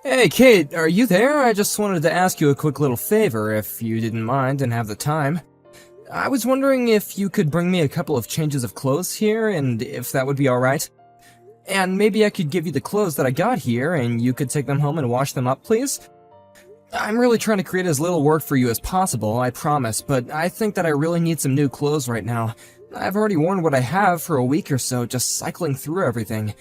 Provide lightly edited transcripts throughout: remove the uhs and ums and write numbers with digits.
Hey, Kate, are you there? I just wanted to ask you a quick little favor, if you didn't mind and have the time. I was wondering if you could bring me a couple of changes of clothes here, and if that would be alright. And maybe I could give you the clothes that I got here, and you could take them home and wash them up, please? I'm really trying to create as little work for you as possible, I promise, but I think that I really need some new clothes right now. I've already worn what I have for a week or so, just cycling through everything.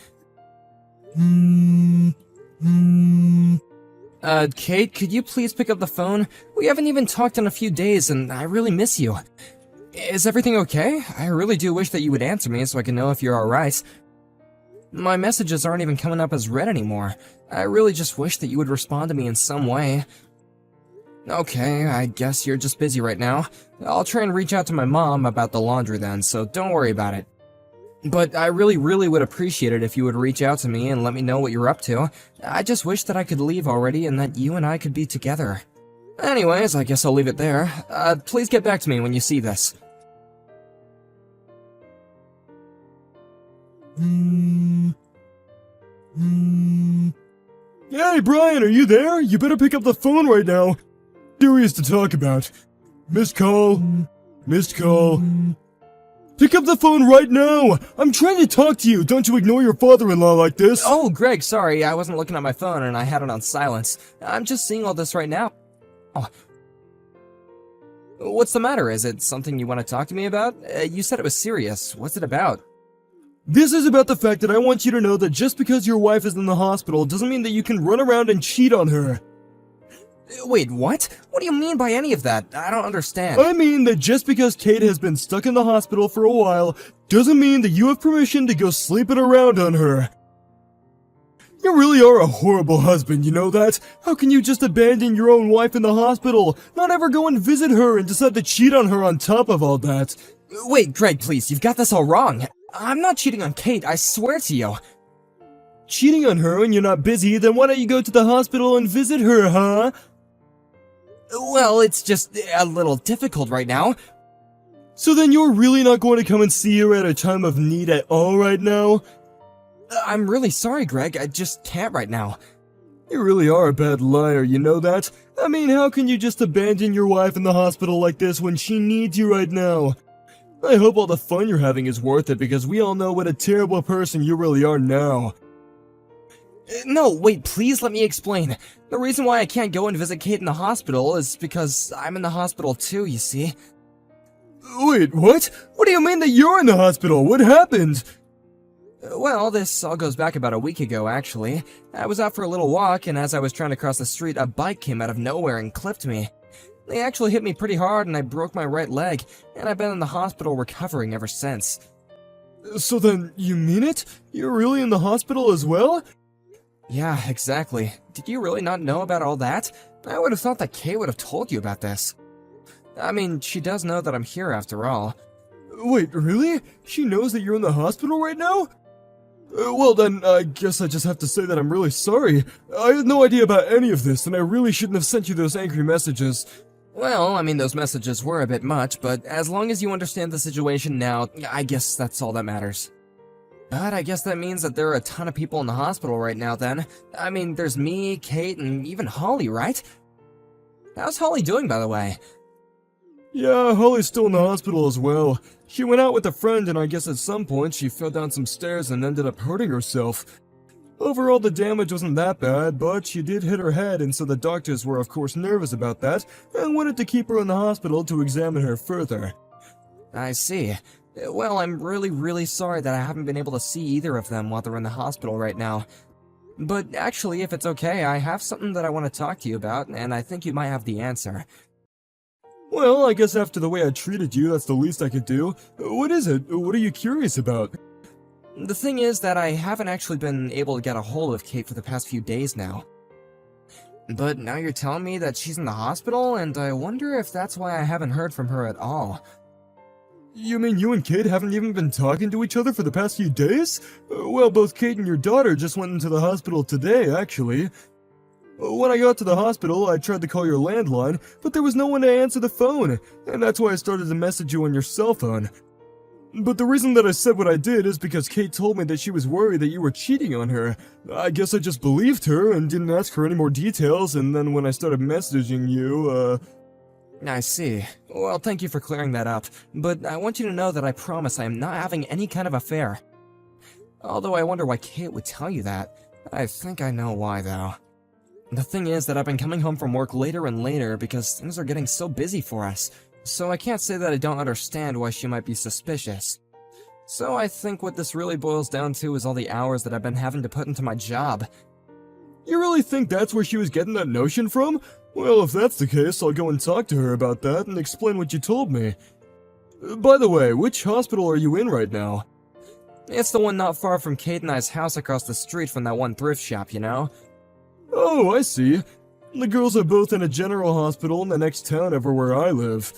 Kate, could you please pick up the phone? We haven't even talked in a few days, and I really miss you. Is everything okay? I really do wish that you would answer me so I can know if you're alright. My messages aren't even coming up as read anymore. I really just wish that you would respond to me in some way. Okay, I guess you're just busy right now. I'll try and reach out to my mom about the laundry then, so don't worry about it. But I really would appreciate it if you would reach out to me and let me know what you're up to. I just wish that I could leave already and that you and I could be together. Anyways, I guess I'll leave it there. Please get back to me when you see this. Hey, Brian, are you there? You better pick up the phone right now. Serious to talk about. Missed call. Missed call. Pick up the phone right now! I'm trying to talk to you! Don't you ignore your father-in-law like this! Oh, Greg, sorry, I wasn't looking at my phone and I had it on silence. I'm just seeing all this right now. Oh. What's the matter? Is it something you want to talk to me about? You said it was serious. What's it about? This is about the fact that I want you to know that just because your wife is in the hospital doesn't mean that you can run around and cheat on her. Wait, what? What do you mean by any of that? I don't understand. I mean that just because Kate has been stuck in the hospital for a while doesn't mean that you have permission to go sleeping around on her. You really are a horrible husband, you know that? How can you just abandon your own wife in the hospital, not ever go and visit her and decide to cheat on her on top of all that? Wait, Greg, please, you've got this all wrong. I'm not cheating on Kate, I swear to you. Cheating on her when you're not busy, then why don't you go to the hospital and visit her, huh? Well, it's just a little difficult right now. So then you're really not going to come and see her at a time of need at all right now? I'm really sorry, Greg, I just can't right now. You really are a bad liar, you know that? I mean, how can you just abandon your wife in the hospital like this when she needs you right now? I hope all the fun you're having is worth it because we all know what a terrible person you really are now. No, wait, please let me explain. The reason why I can't go and visit Kate in the hospital is because I'm in the hospital too, you see. Wait, what? What do you mean that you're in the hospital? What happened? Well, this all goes back about a week ago, actually. I was out for a little walk, and as I was trying to cross the street, a bike came out of nowhere and clipped me. They actually hit me pretty hard, and I broke my right leg, and I've been in the hospital recovering ever since. So then, you mean it? You're really in the hospital as well? Yeah, exactly. Did you really not know about all that? I would have thought that Kay would have told you about this. I mean, she does know that I'm here after all. Wait, really? She knows that you're in the hospital right now? Well then, I guess I just have to say that I'm really sorry. I had no idea about any of this, and I really shouldn't have sent you those angry messages. Well, I mean, those messages were a bit much, but as long as you understand the situation now, I guess that's all that matters. But I guess that means that there are a ton of people in the hospital right now then. I mean, there's me, Kate, and even Holly, right? How's Holly doing, by the way? Yeah, Holly's still in the hospital as well. She went out with a friend and I guess at some point she fell down some stairs and ended up hurting herself. Overall, the damage wasn't that bad, but she did hit her head, and so the doctors were of course nervous about that and wanted to keep her in the hospital to examine her further. I see. Well, I'm really sorry that I haven't been able to see either of them while they're in the hospital right now. But actually, if it's okay, I have something that I want to talk to you about, and I think you might have the answer. Well, I guess after the way I treated you, that's the least I could do. What is it? What are you curious about? The thing is that I haven't actually been able to get a hold of Kate for the past few days now. But now you're telling me that she's in the hospital, and I wonder if that's why I haven't heard from her at all. You mean you and Kate haven't even been talking to each other for the past few days? Well, both Kate and your daughter just went into the hospital today, actually. When I got to the hospital, I tried to call your landline, but there was no one to answer the phone, and that's why I started to message you on your cell phone. But the reason that I said what I did is because Kate told me that she was worried that you were cheating on her. I guess I just believed her and didn't ask her any more details, and then when I started messaging you, I see. Well, thank you for clearing that up, but I want you to know that I promise I am not having any kind of affair. Although I wonder why Kate would tell you that. I think I know why, though. The thing is that I've been coming home from work later and later because things are getting so busy for us, so I can't say that I don't understand why she might be suspicious. So I think what this really boils down to is all the hours that I've been having to put into my job. you really think that's where she was getting that notion from? Well, if that's the case, I'll go and talk to her about that and explain what you told me. By the way, which hospital are you in right now? It's the one not far from Kate and I's house across the street from that one thrift shop, you know? Oh, I see. The girls are both in a general hospital in the next town over where I live.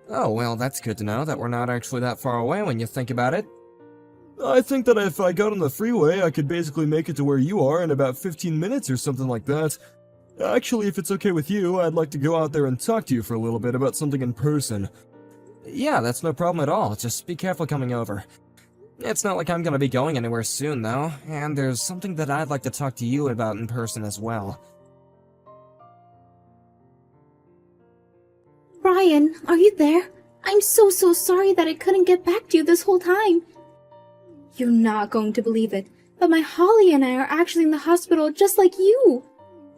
Oh, well, that's good to know that we're not actually that far away when you think about it. I think that if I got on the freeway, I could basically make it to where you are in about 15 minutes or something like that. Actually, if it's okay with you, I'd like to go out there and talk to you for a little bit about something in person. Yeah, that's no problem at all. Just be careful coming over. It's not like I'm gonna be going anywhere soon, though, and there's something that I'd like to talk to you about in person as well. Brian, are you there? I'm so sorry that I couldn't get back to you this whole time. You're not going to believe it, but my Holly and I are actually in the hospital just like you.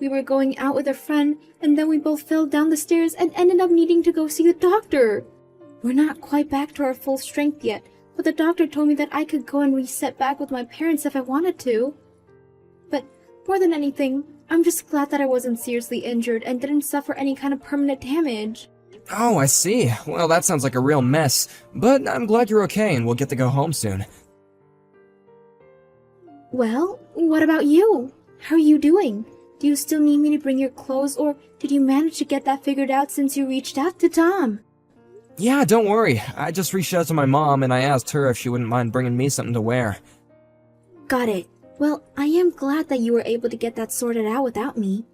We were going out with a friend, and then we both fell down the stairs and ended up needing to go see the doctor. We're not quite back to our full strength yet, but the doctor told me that I could go and reset back with my parents if I wanted to. But more than anything, I'm just glad that I wasn't seriously injured and didn't suffer any kind of permanent damage. Oh, I see. Well, that sounds like a real mess, but I'm glad you're okay and we'll get to go home soon. Well, what about you? How are you doing? Do you still need me to bring your clothes, or did you manage to get that figured out since you reached out to Tom? Yeah, don't worry. I just reached out to my mom and I asked her if she wouldn't mind bringing me something to wear. Got it. Well, I am glad that you were able to get that sorted out without me.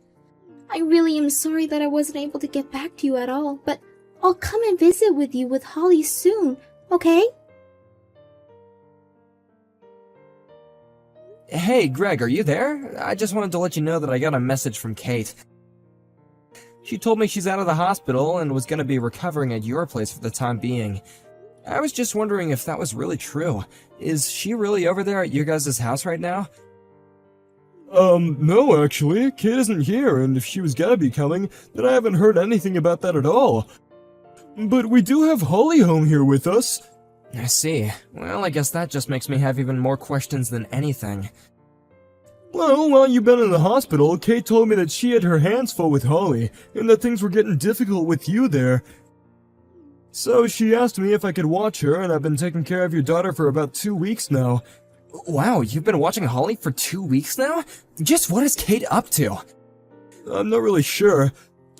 I really am sorry that I wasn't able to get back to you at all, but I'll come and visit with you with Holly soon, okay? Hey, Greg, are you there? I just wanted to let you know that I got a message from Kate. She told me she's out of the hospital and was going to be recovering at your place for the time being. I was just wondering if that was really true. Is she really over there at your guys' house right now? No, actually. Kate isn't here, and if she was gonna be coming, then I haven't heard anything about that at all. But we do have Holly home here with us. I see. Well, I guess that just makes me have even more questions than anything. Well, while you've been in the hospital, Kate told me that she had her hands full with Holly, and that things were getting difficult with you there. So she asked me if I could watch her, and I've been taking care of your daughter for about 2 weeks now. Wow, you've been watching Holly for 2 weeks now? Just what is Kate up to? I'm not really sure.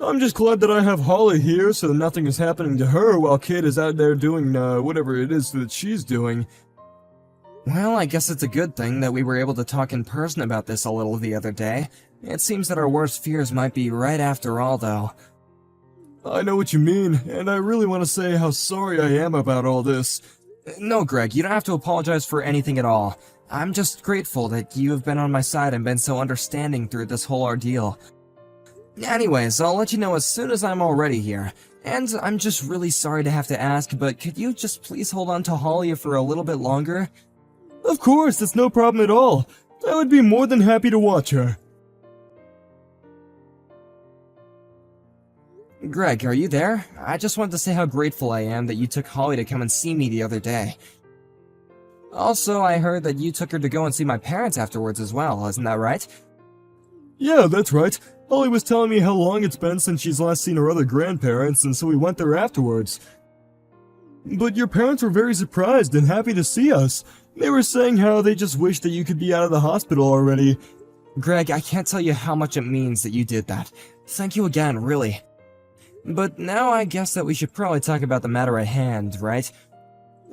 I'm just glad that I have Holly here so that nothing is happening to her while Kate is out there doing, whatever it is that she's doing. Well, I guess it's a good thing that we were able to talk in person about this a little the other day. It seems that our worst fears might be right after all, though. I know what you mean, and I really want to say how sorry I am about all this. No, Greg, you don't have to apologize for anything at all. I'm just grateful that you have been on my side and been so understanding through this whole ordeal. Anyways, I'll let you know as soon as I'm all ready here. And I'm just really sorry to have to ask, but could you just please hold on to Holly for a little bit longer? Of course, it's no problem at all. I would be more than happy to watch her. Greg, are you there? I just wanted to say how grateful I am that you took Holly to come and see me the other day. Also, I heard that you took her to go and see my parents afterwards as well, isn't that right? Yeah, that's right. Holly was telling me how long it's been since she's last seen her other grandparents, and so we went there afterwards. But your parents were very surprised and happy to see us. They were saying how they just wished that you could be out of the hospital already. Greg, I can't tell you how much it means that you did that. Thank you again, really. But now I guess that we should probably talk about the matter at hand, right?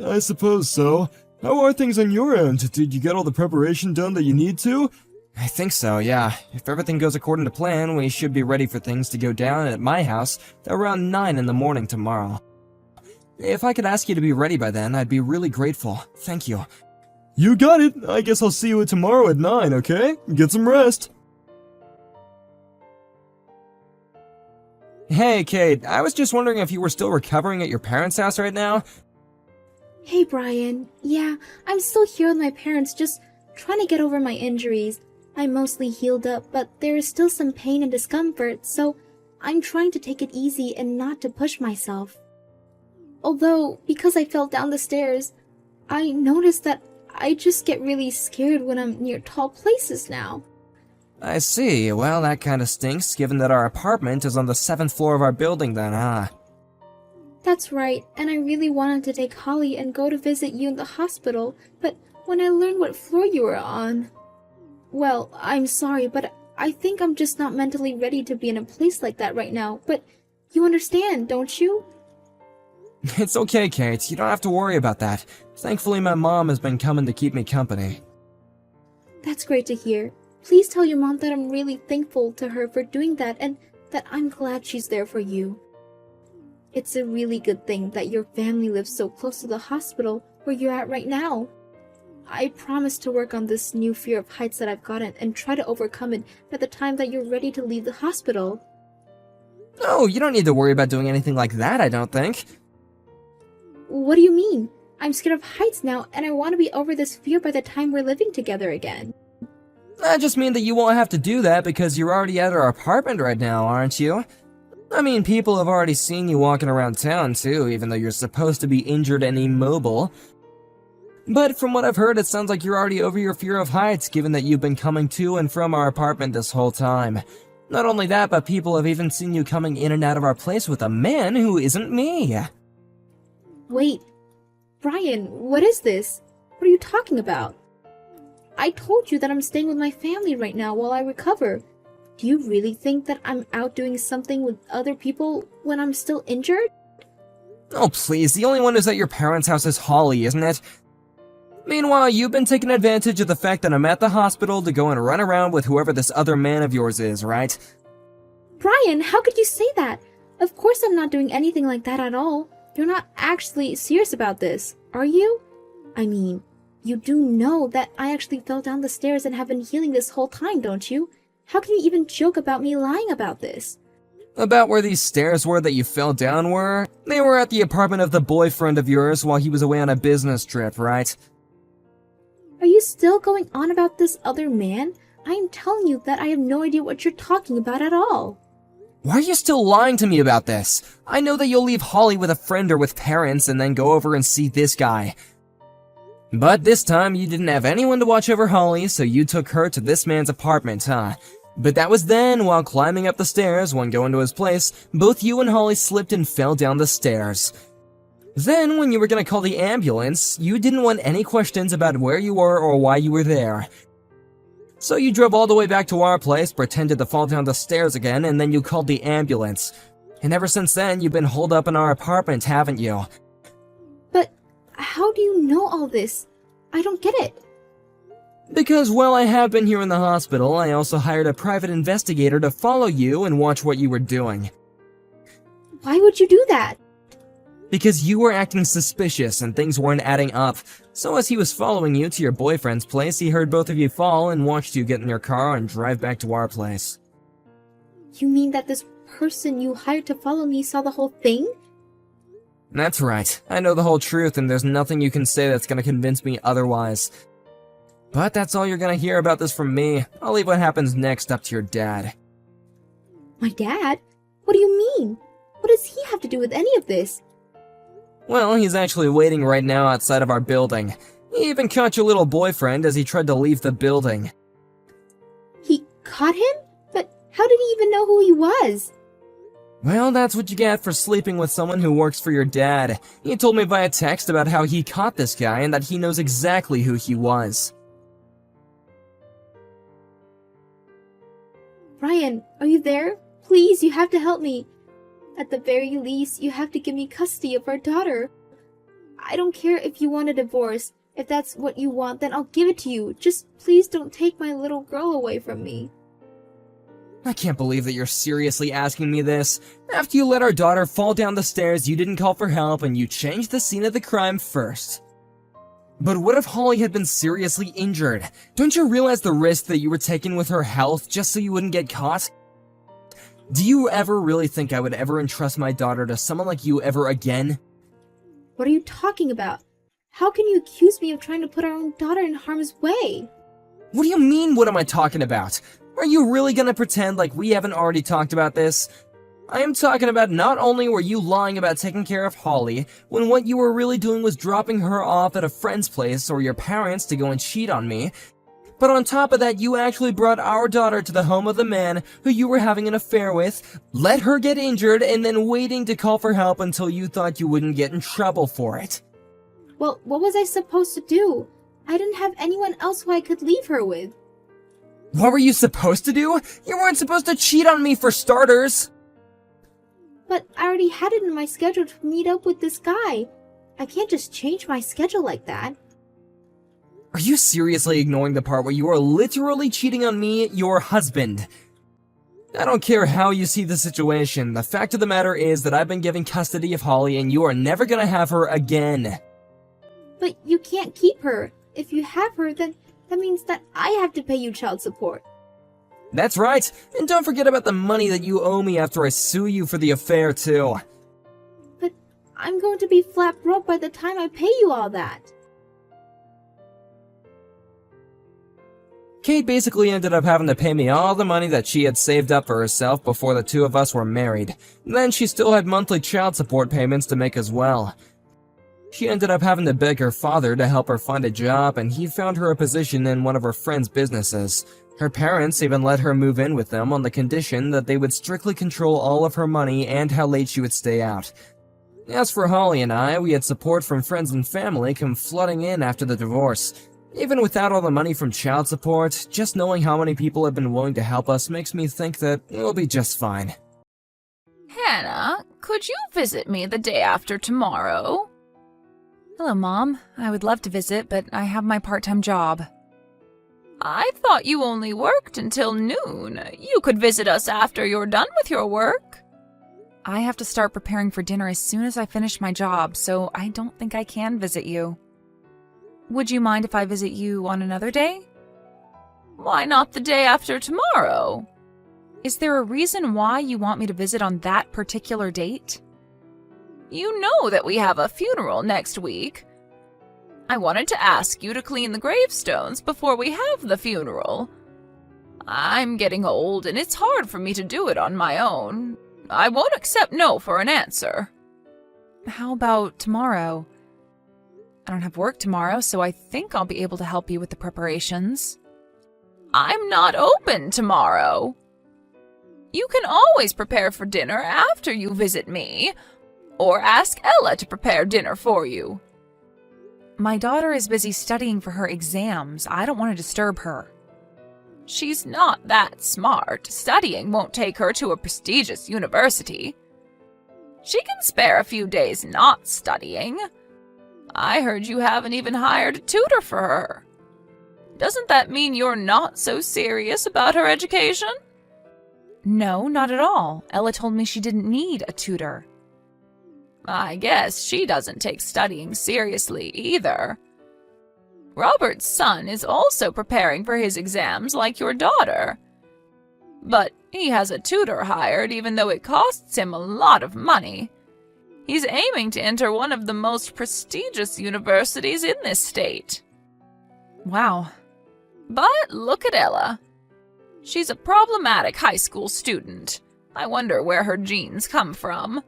I suppose so. How are things on your end? Did you get all the preparation done that you need to? I think so, yeah. If everything goes according to plan, we should be ready for things to go down at my house around 9 in the morning tomorrow. If I could ask you to be ready by then, I'd be really grateful. Thank you. You got it. I guess I'll see you tomorrow at 9, okay? Get some rest. Hey, Kate, I was just wondering if you were still recovering at your parents' house right now? Hey, Brian. Yeah, I'm still here with my parents, just trying to get over my injuries. I'm mostly healed up, but there is still some pain and discomfort, so I'm trying to take it easy and not to push myself. Although, because I fell down the stairs, I noticed that I just get really scared when I'm near tall places now. I see. Well, that kinda stinks, given that our apartment is on the 7th floor of our building then, huh? That's right, and I really wanted to take Holly and go to visit you in the hospital, but when I learned what floor you were on... Well, I'm sorry, but I think I'm just not mentally ready to be in a place like that right now, but you understand, don't you? It's okay, Kate. You don't have to worry about that. Thankfully, my mom has been coming to keep me company. That's great to hear. Please tell your mom that I'm really thankful to her for doing that and that I'm glad she's there for you. It's a really good thing that your family lives so close to the hospital where you're at right now. I promise to work on this new fear of heights that I've gotten and try to overcome it by the time that you're ready to leave the hospital. No, you don't need to worry about doing anything like that, I don't think. What do you mean? I'm scared of heights now and I want to be over this fear by the time we're living together again. I just mean that you won't have to do that because you're already at our apartment right now, aren't you? I mean, people have already seen you walking around town too, even though you're supposed to be injured and immobile. But from what I've heard, it sounds like you're already over your fear of heights, given that you've been coming to and from our apartment this whole time. Not only that, but people have even seen you coming in and out of our place with a man who isn't me. Wait, Brian, what is this? What are you talking about? I told you that I'm staying with my family right now while I recover. Do you really think that I'm out doing something with other people when I'm still injured? Oh please, the only one who's at your parents' house is Holly, isn't it? Meanwhile, you've been taking advantage of the fact that I'm at the hospital to go and run around with whoever this other man of yours is, right? Brian, how could you say that? Of course I'm not doing anything like that at all. You're not actually serious about this, are you? I mean, you do know that I actually fell down the stairs and have been healing this whole time, don't you? How can you even joke about me lying about this? About where these stairs were that you fell down were? They were at the apartment of the boyfriend of yours while he was away on a business trip, right? Are you still going on about this other man? I am telling you that I have no idea what you're talking about at all. Why are you still lying to me about this? I know that you'll leave Holly with a friend or with parents and then go over and see this guy. But this time you didn't have anyone to watch over Holly, so you took her to this man's apartment, huh? But that was then, while climbing up the stairs, when going to his place, both you and Holly slipped and fell down the stairs. Then, when you were gonna call the ambulance, you didn't want any questions about where you were or why you were there. So you drove all the way back to our place, pretended to fall down the stairs again, and then you called the ambulance. And ever since then, you've been holed up in our apartment, haven't you? But how do you know all this? I don't get it. Because while I have been here in the hospital, I also hired a private investigator to follow you and watch what you were doing. Why would you do that? Because you were acting suspicious and things weren't adding up. So as he was following you to your boyfriend's place, he heard both of you fall and watched you get in your car and drive back to our place. You mean that this person you hired to follow me saw the whole thing? That's right. I know the whole truth and there's nothing you can say that's gonna convince me otherwise. But that's all you're gonna hear about this from me. I'll leave what happens next up to your dad. My dad? What do you mean? What does he have to do with any of this? Well, he's actually waiting right now outside of our building. He even caught your little boyfriend as he tried to leave the building. He caught him? But how did he even know who he was? Well, that's what you get for sleeping with someone who works for your dad. He told me via text about how he caught this guy and that he knows exactly who he was. Ryan, are you there? Please, you have to help me. At the very least, you have to give me custody of our daughter. I don't care if you want a divorce. If that's what you want, then I'll give it to you. Just please don't take my little girl away from me. I can't believe that you're seriously asking me this. After you let our daughter fall down the stairs, you didn't call for help and you changed the scene of the crime first. But what if Holly had been seriously injured? Don't you realize the risk that you were taking with her health just so you wouldn't get caught? Do you ever really think I would ever entrust my daughter to someone like you ever again? What are you talking about? How can you accuse me of trying to put our own daughter in harm's way? What do you mean, what am I talking about? Are you really gonna pretend like we haven't already talked about this? I am talking about not only were you lying about taking care of Holly, when what you were really doing was dropping her off at a friend's place or your parents to go and cheat on me, but on top of that, you actually brought our daughter to the home of the man who you were having an affair with, let her get injured, and then waiting to call for help until you thought you wouldn't get in trouble for it. Well, what was I supposed to do? I didn't have anyone else who I could leave her with. What were you supposed to do? You weren't supposed to cheat on me for starters! But I already had it in my schedule to meet up with this guy. I can't just change my schedule like that. Are you seriously ignoring the part where you are literally cheating on me, your husband? I don't care how you see the situation, the fact of the matter is that I've been given custody of Holly and you are never gonna have her again. But you can't keep her. If you have her, then that means that I have to pay you child support. That's right, and don't forget about the money that you owe me after I sue you for the affair too. But I'm going to be flat broke by the time I pay you all that. Kate basically ended up having to pay me all the money that she had saved up for herself before the two of us were married. Then she still had monthly child support payments to make as well. She ended up having to beg her father to help her find a job, and he found her a position in one of her friend's businesses. Her parents even let her move in with them on the condition that they would strictly control all of her money and how late she would stay out. As for Holly and I, we had support from friends and family come flooding in after the divorce. Even without all the money from child support, just knowing how many people have been willing to help us makes me think that we'll be just fine. Hannah, could you visit me the day after tomorrow? Hello, Mom. I would love to visit, but I have my part-time job. I thought you only worked until noon. You could visit us after you're done with your work. I have to start preparing for dinner as soon as I finish my job, so I don't think I can visit you. Would you mind if I visit you on another day? Why not the day after tomorrow? Is there a reason why you want me to visit on that particular date? You know that we have a funeral next week. I wanted to ask you to clean the gravestones before we have the funeral. I'm getting old and it's hard for me to do it on my own. I won't accept no for an answer. How about tomorrow? I don't have work tomorrow, so I think I'll be able to help you with the preparations. I'm not open tomorrow. You can always prepare for dinner after you visit me, or ask Ella to prepare dinner for you. My daughter is busy studying for her exams. I don't want to disturb her. She's not that smart. Studying won't take her to a prestigious university. She can spare a few days not studying. I heard you haven't even hired a tutor for her. Doesn't that mean you're not so serious about her education? No, not at all. Ella told me she didn't need a tutor. I guess she doesn't take studying seriously either. Robert's son is also preparing for his exams like your daughter. But he has a tutor hired even though it costs him a lot of money. He's aiming to enter one of the most prestigious universities in this state. Wow. But look at Ella. She's a problematic high school student. I wonder where her genes come from.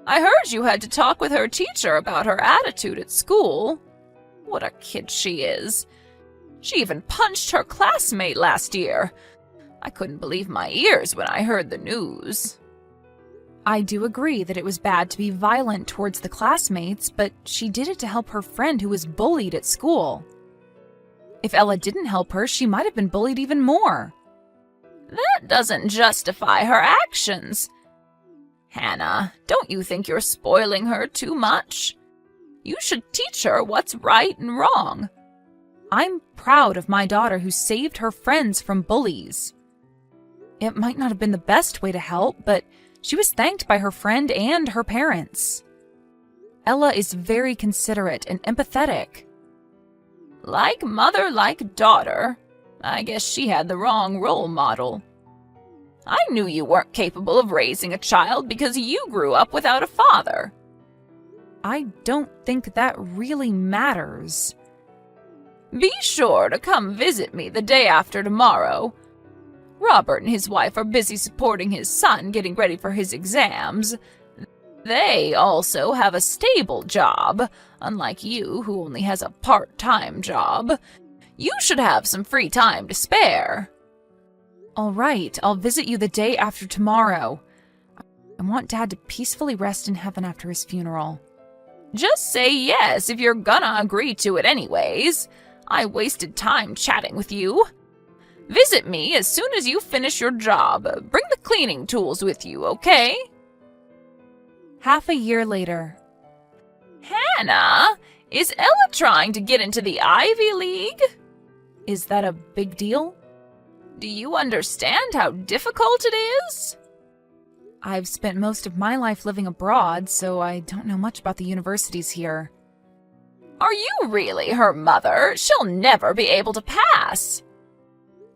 I heard you had to talk with her teacher about her attitude at school. What a kid she is. She even punched her classmate last year. I couldn't believe my ears when I heard the news. I do agree that it was bad to be violent towards the classmates, but she did it to help her friend who was bullied at school. If Ella didn't help her, she might have been bullied even more. That doesn't justify her actions. Hannah, don't you think you're spoiling her too much? You should teach her what's right and wrong. I'm proud of my daughter who saved her friends from bullies. It might not have been the best way to help, but she was thanked by her friend and her parents. Ella is very considerate and empathetic. Like mother, like daughter. I guess she had the wrong role model. I knew you weren't capable of raising a child because you grew up without a father. I don't think that really matters. Be sure to come visit me the day after tomorrow. Robert and his wife are busy supporting his son getting ready for his exams. They also have a stable job, unlike you who only has a part-time job. You should have some free time to spare. All right, I'll visit you the day after tomorrow. I want Dad to peacefully rest in heaven after his funeral. Just say yes if you're gonna agree to it anyways. I wasted time chatting with you. Visit me as soon as you finish your job. Bring the cleaning tools with you, okay? Half a year later. Hannah, is Ella trying to get into the Ivy League? Is that a big deal? Do you understand how difficult it is? I've spent most of my life living abroad, so I don't know much about the universities here. Are you really her mother? She'll never be able to pass.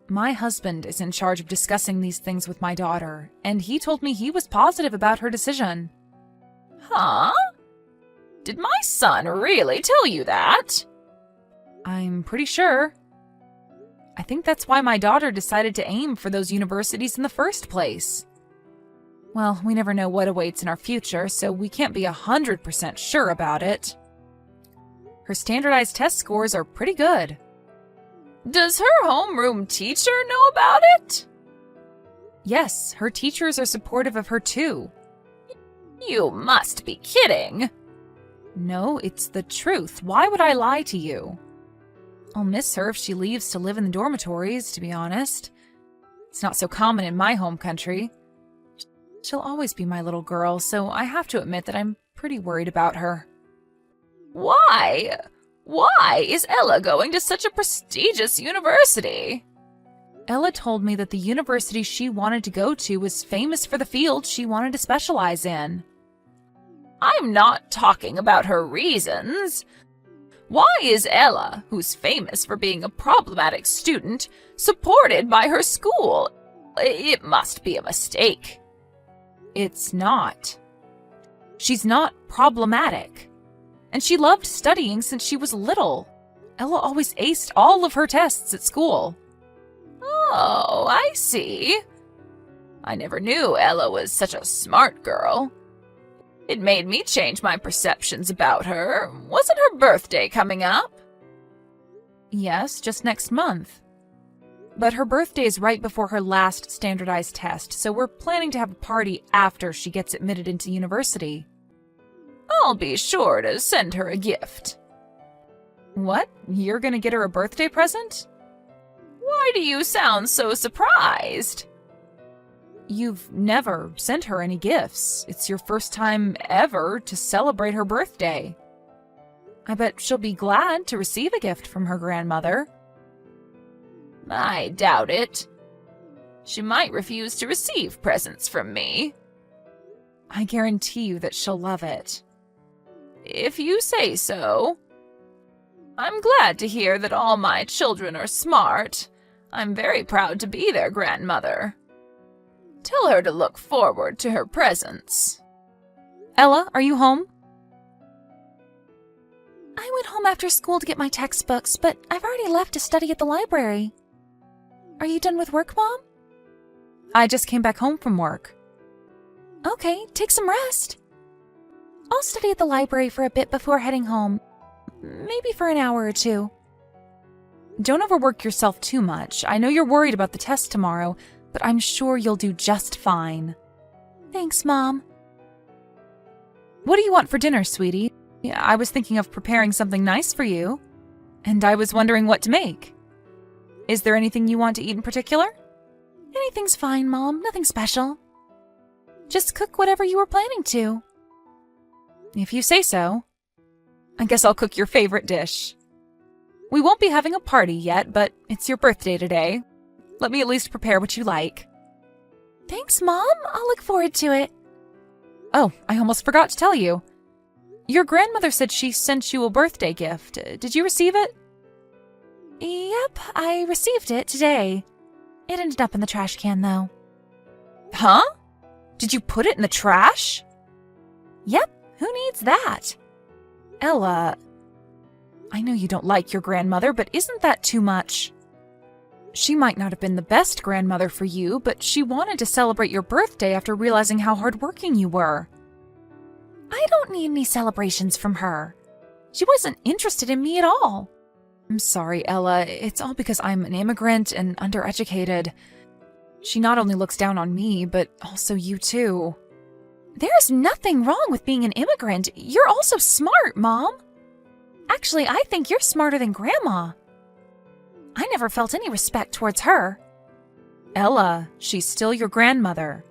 My husband is in charge of discussing these things with my daughter, and he told me he was positive about her decision. Huh? Did my son really tell you that? I'm pretty sure. I think that's why my daughter decided to aim for those universities in the first place. Well, we never know what awaits in our future, so we can't be 100% sure about it. Her standardized test scores are pretty good. Does her homeroom teacher know about it? Yes, her teachers are supportive of her too. You must be kidding. No, it's the truth. Why would I lie to you? I'll miss her if she leaves to live in the dormitories, to be honest. It's not so common in my home country. She'll always be my little girl, so I have to admit that I'm pretty worried about her. Why? Why is Ella going to such a prestigious university? Ella told me that the university she wanted to go to was famous for the field she wanted to specialize in. I'm not talking about her reasons. Why is Ella, who's famous for being a problematic student, supported by her school? It must be a mistake. It's not. She's not problematic. And she loved studying since she was little. Ella always aced all of her tests at school. Oh, I see. I never knew Ella was such a smart girl. It made me change my perceptions about her. Wasn't her birthday coming up? Yes, just next month. But her birthday is right before her last standardized test, so we're planning to have a party after she gets admitted into university. I'll be sure to send her a gift. What? You're gonna get her a birthday present? Why do you sound so surprised? You've never sent her any gifts. It's your first time ever to celebrate her birthday. I bet she'll be glad to receive a gift from her grandmother. I doubt it. She might refuse to receive presents from me. I guarantee you that she'll love it. If you say so. I'm glad to hear that all my children are smart. I'm very proud to be their grandmother. Tell her to look forward to her presents. Ella, are you home? I went home after school to get my textbooks, but I've already left to study at the library. Are you done with work, Mom? I just came back home from work. Okay, take some rest. I'll study at the library for a bit before heading home. Maybe for an hour or two. Don't overwork yourself too much. I know you're worried about the test tomorrow, but I'm sure you'll do just fine. Thanks, Mom. What do you want for dinner, sweetie? I was thinking of preparing something nice for you, and I was wondering what to make. Is there anything you want to eat in particular? Anything's fine, Mom. Nothing special. Just cook whatever you were planning to. If you say so. I guess I'll cook your favorite dish. We won't be having a party yet, but it's your birthday today. Let me at least prepare what you like. Thanks, Mom. I'll look forward to it. Oh, I almost forgot to tell you. Your grandmother said she sent you a birthday gift. Did you receive it? Yep, I received it today. It ended up in the trash can, though. Huh? Did you put it in the trash? Yep, who needs that? Ella, I know you don't like your grandmother, but isn't that too much? She might not have been the best grandmother for you, but she wanted to celebrate your birthday after realizing how hardworking you were. I don't need any celebrations from her. She wasn't interested in me at all. I'm sorry, Ella. It's all because I'm an immigrant and undereducated. She not only looks down on me, but also you too. There's nothing wrong with being an immigrant. You're also smart, Mom. Actually, I think you're smarter than Grandma. I never felt any respect towards her. Ella, she's still your grandmother.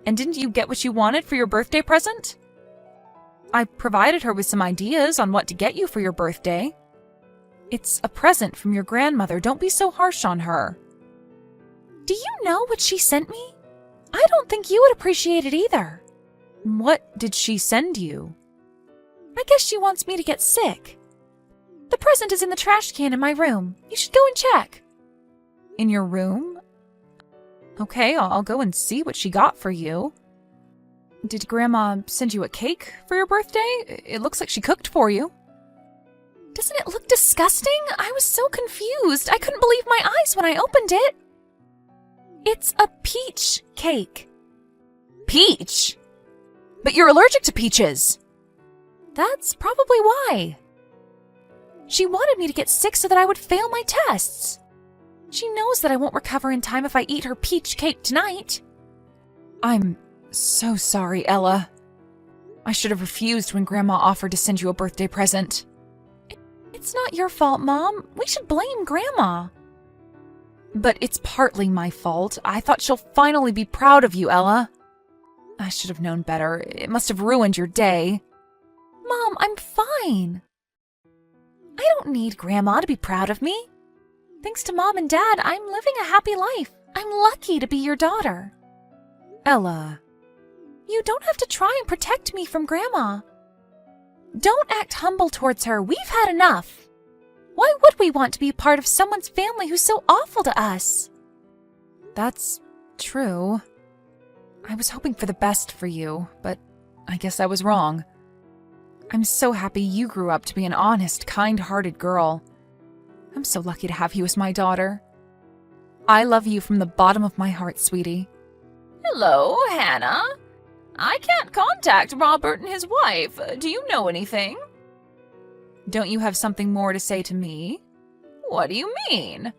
And didn't you get what you wanted for your birthday present? I provided her with some ideas on what to get you for your birthday. It's a present from your grandmother. Don't be so harsh on her. Do you know what she sent me? I don't think you would appreciate it either. What did she send you? I guess she wants me to get sick. The present is in the trash can in my room. You should go and check. In your room? Okay, I'll go and see what she got for you. Did Grandma send you a cake for your birthday? It looks like she cooked for you. Doesn't it look disgusting? I was so confused. I couldn't believe my eyes when I opened it. It's a peach cake. Peach? But you're allergic to peaches. That's probably why. She wanted me to get sick so that I would fail my tests. She knows that I won't recover in time if I eat her peach cake tonight. I'm so sorry, Ella. I should have refused when Grandma offered to send you a birthday present. It's not your fault, Mom. We should blame Grandma. But it's partly my fault. I thought she'll finally be proud of you, Ella. I should have known better. It must have ruined your day. Mom, I'm fine. I don't need Grandma to be proud of me. Thanks to Mom and Dad, I'm living a happy life. I'm lucky to be your daughter. Ella, you don't have to try and protect me from Grandma. Don't act humble towards her. We've had enough. Why would we want to be part of someone's family who's so awful to us? That's true. I was hoping for the best for you, but I guess I was wrong. I'm so happy you grew up to be an honest, kind-hearted girl. I'm so lucky to have you as my daughter. I love you from the bottom of my heart, sweetie. Hello, Hannah. I can't contact Robert and his wife. Do you know anything? Don't you have something more to say to me? What do you mean?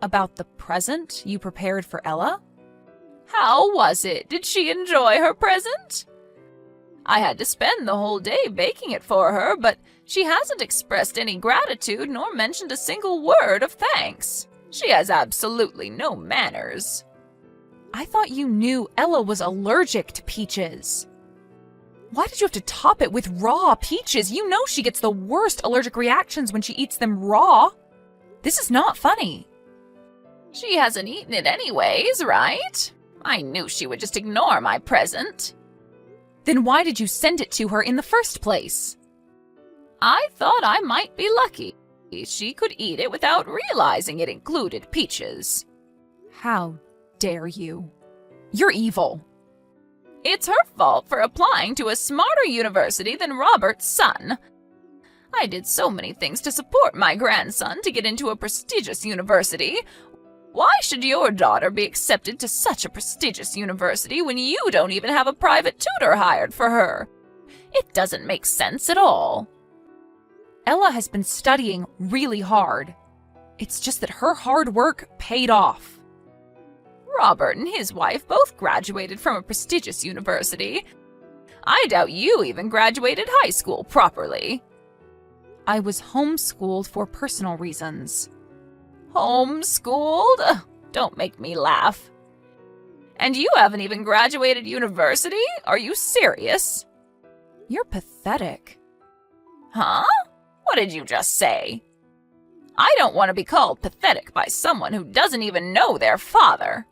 About the present you prepared for Ella? How was it? Did she enjoy her present? I had to spend the whole day baking it for her, but she hasn't expressed any gratitude nor mentioned a single word of thanks. She has absolutely no manners. I thought you knew Ella was allergic to peaches. Why did you have to top it with raw peaches? You know she gets the worst allergic reactions when she eats them raw. This is not funny. She hasn't eaten it anyways, right? I knew she would just ignore my present. Then why did you send it to her in the first place? I thought I might be lucky. She could eat it without realizing it included peaches. How dare you? You're evil. It's her fault for applying to a smarter university than Robert's son. I did so many things to support my grandson to get into a prestigious university. Why should your daughter be accepted to such a prestigious university when you don't even have a private tutor hired for her? It doesn't make sense at all. Ella has been studying really hard. It's just that her hard work paid off. Robert and his wife both graduated from a prestigious university. I doubt you even graduated high school properly. I was homeschooled for personal reasons. Homeschooled? Ugh, don't make me laugh. And you haven't even graduated university? Are you serious? You're pathetic. Huh? What did you just say? I don't want to be called pathetic by someone who doesn't even know their father.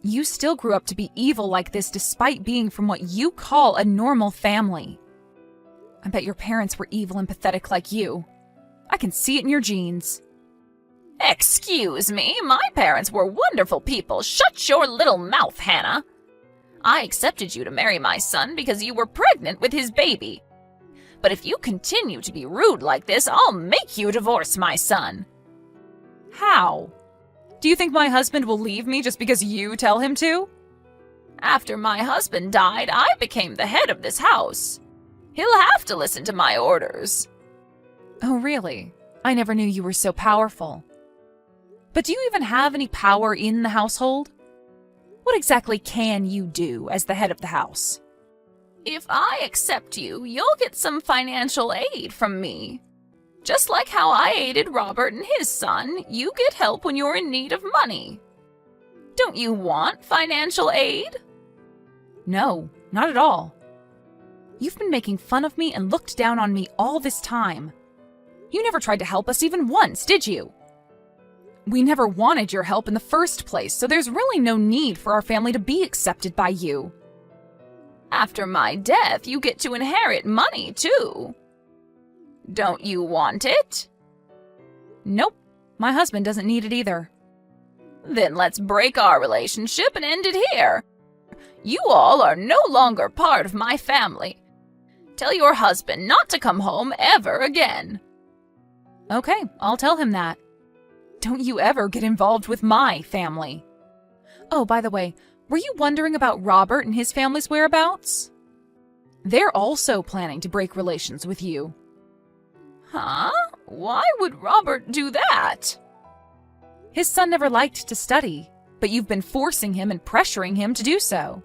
You still grew up to be evil like this despite being from what you call a normal family. I bet your parents were evil and pathetic like you. I can see it in your genes. Excuse me, my parents were wonderful people. Shut your little mouth, Hannah. I accepted you to marry my son because you were pregnant with his baby. But if you continue to be rude like this, I'll make you divorce my son. How? Do you think my husband will leave me just because you tell him to? After my husband died, I became the head of this house. He'll have to listen to my orders. Oh, really? I never knew you were so powerful. But do you even have any power in the household? What exactly can you do as the head of the house? If I accept you, you'll get some financial aid from me. Just like how I aided Robert and his son, you get help when you're in need of money. Don't you want financial aid? No, not at all. You've been making fun of me and looked down on me all this time. You never tried to help us even once, did you? We never wanted your help in the first place, so there's really no need for our family to be accepted by you. After my death, you get to inherit money, too. Don't you want it? Nope, my husband doesn't need it either. Then let's break our relationship and end it here. You all are no longer part of my family. Tell your husband not to come home ever again. Okay, I'll tell him that. Don't you ever get involved with my family. Oh, by the way, were you wondering about Robert and his family's whereabouts? They're also planning to break relations with you. Huh? Why would Robert do that? His son never liked to study, but you've been forcing him and pressuring him to do so.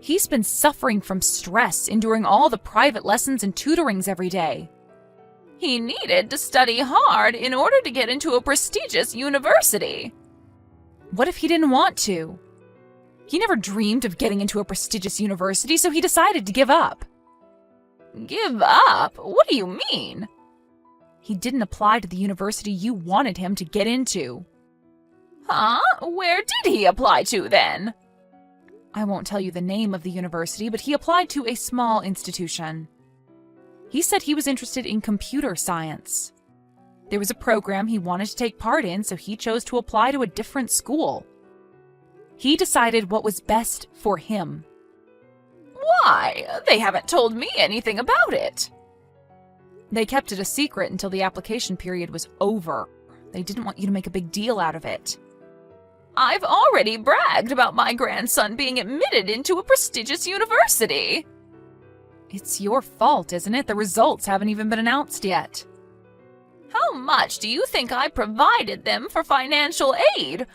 He's been suffering from stress, enduring all the private lessons and tutorings every day. He needed to study hard in order to get into a prestigious university. What if he didn't want to? He never dreamed of getting into a prestigious university, so he decided to give up. Give up? What do you mean? He didn't apply to the university you wanted him to get into. Huh? Where did he apply to then? I won't tell you the name of the university, but he applied to a small institution. He said he was interested in computer science. There was a program he wanted to take part in, so he chose to apply to a different school. He decided what was best for him. Why? They haven't told me anything about it. They kept it a secret until the application period was over. They didn't want you to make a big deal out of it. I've already bragged about my grandson being admitted into a prestigious university. It's your fault, isn't it? The results haven't even been announced yet. How much do you think I provided them for financial aid?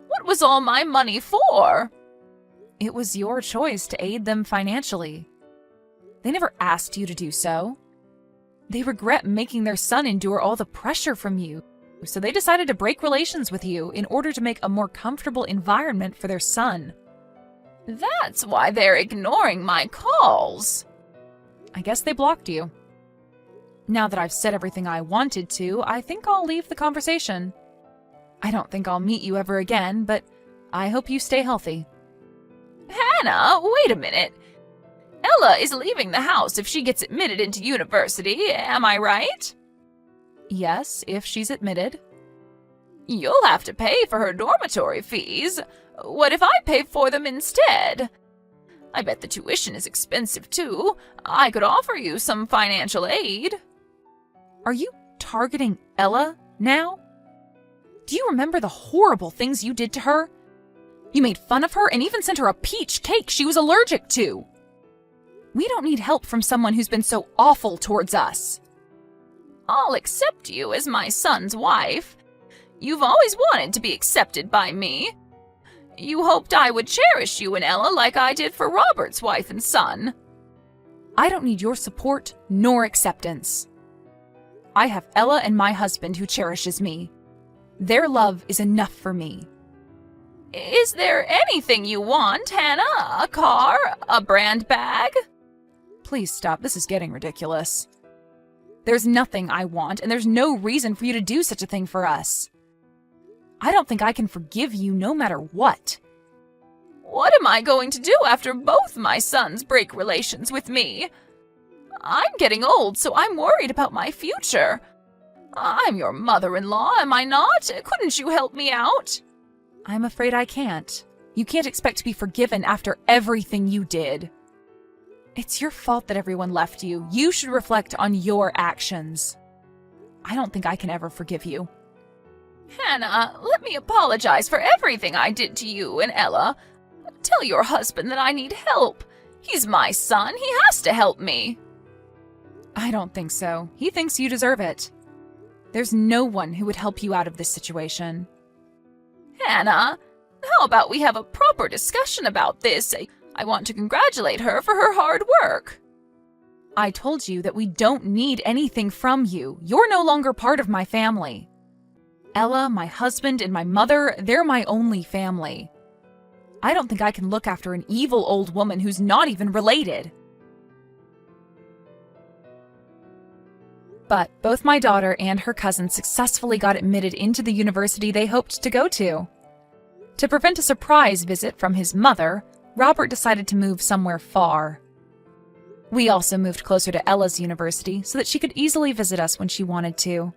What was all my money for? It was your choice to aid them financially. They never asked you to do so. They regret making their son endure all the pressure from you, so they decided to break relations with you in order to make a more comfortable environment for their son. That's why they're ignoring my calls. I guess they blocked you. Now that I've said everything I wanted to, I think I'll leave the conversation. I don't think I'll meet you ever again, but I hope you stay healthy. Hannah, wait a minute. Ella is leaving the house if she gets admitted into university, am I right? Yes, if she's admitted. You'll have to pay for her dormitory fees. What if I pay for them instead? I bet the tuition is expensive too. I could offer you some financial aid. Are you targeting Ella now? Do you remember the horrible things you did to her? You made fun of her and even sent her a peach cake she was allergic to. We don't need help from someone who's been so awful towards us. I'll accept you as my son's wife. You've always wanted to be accepted by me. You hoped I would cherish you and Ella like I did for Robert's wife and son. I don't need your support nor acceptance. I have Ella and my husband who cherishes me. Their love is enough for me. Is there anything you want, Hannah? A car? A brand bag? Please stop, this is getting ridiculous. There's nothing I want, and there's no reason for you to do such a thing for us. I don't think I can forgive you no matter what. What am I going to do after both my sons break relations with me? I'm getting old, so I'm worried about my future. I'm your mother-in-law, am I not? Couldn't you help me out? I'm afraid I can't. You can't expect to be forgiven after everything you did. It's your fault that everyone left you. You should reflect on your actions. I don't think I can ever forgive you. Hannah, let me apologize for everything I did to you and Ella. Tell your husband that I need help. He's my son. He has to help me. I don't think so. He thinks you deserve it. There's no one who would help you out of this situation. Hannah, how about we have a proper discussion about this? I want to congratulate her for her hard work. I told you that we don't need anything from you. You're no longer part of my family. Ella, my husband, and my mother, they're my only family. I don't think I can look after an evil old woman who's not even related. But both my daughter and her cousin successfully got admitted into the university they hoped to go to. To prevent a surprise visit from his mother, Robert decided to move somewhere far. We also moved closer to Ella's university so that she could easily visit us when she wanted to.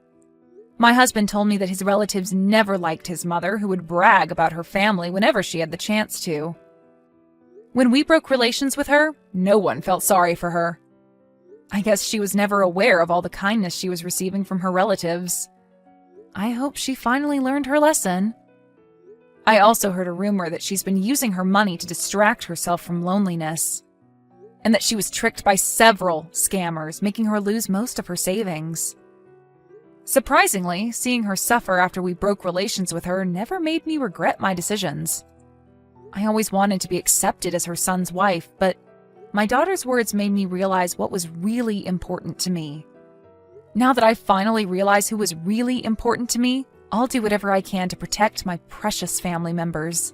My husband told me that his relatives never liked his mother, who would brag about her family whenever she had the chance to. When we broke relations with her, no one felt sorry for her. I guess she was never aware of all the kindness she was receiving from her relatives. I hope she finally learned her lesson. I also heard a rumor that she's been using her money to distract herself from loneliness, and that she was tricked by several scammers, making her lose most of her savings. Surprisingly, seeing her suffer after we broke relations with her never made me regret my decisions. I always wanted to be accepted as her son's wife, but my daughter's words made me realize what was really important to me. Now that I finally realize who was really important to me, I'll do whatever I can to protect my precious family members.